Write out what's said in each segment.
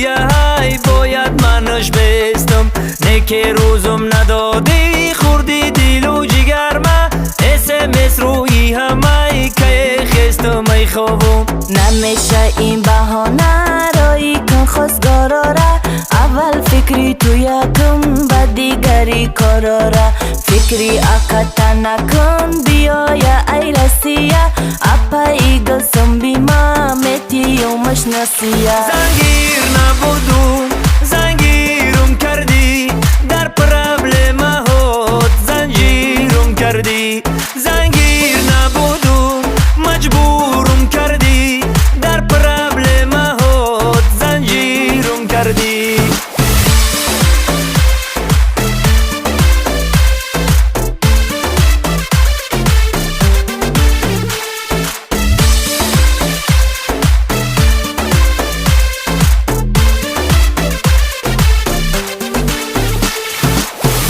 های باید منش بستم نه که روزم ندادی خوردی دل و جگر ما SMS روی همه که خستم ای خوابم نمیشه این بهانه رایی کن خواستگارا را اول فکری تو یکم و دیگری کارا را فکری اکتا نکن بیایا ای رسیه اپا ایگل سنبی ما میتی و مشناسیه زنگیر نبودم زنگیرم کردی در پرابلم هات زنجیرم کردی زنگیر نبودم مجبورم کردی در پرابلم هات زنجیرم کردی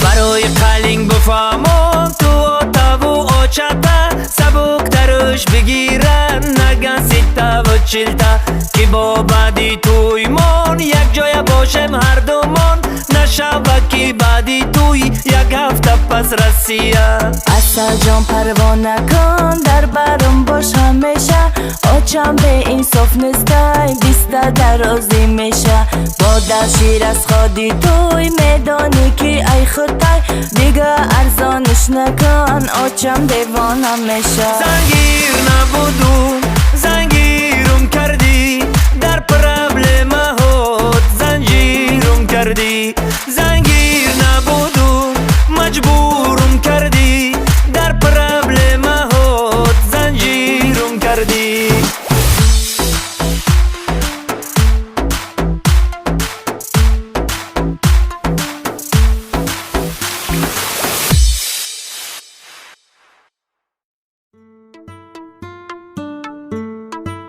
برای قلنگ بفهمم تو آتا و آچتا سبک درش بگیرن نگن سیتا و چلتا که با بعدی توی من یک جای باشم هر دومان نشوه که بعدی توی یک هفته پس رسیه اصل جان پروانه کن در برم باش همیشه آچم به این صف نستای بیسته درازی میشه با در شیر از خودی توی میدانی که ای خودتای دیگه ارزانش نکن آچم دیوانه میشه زنگیر نبودم زنگیرم کردی در پرابلم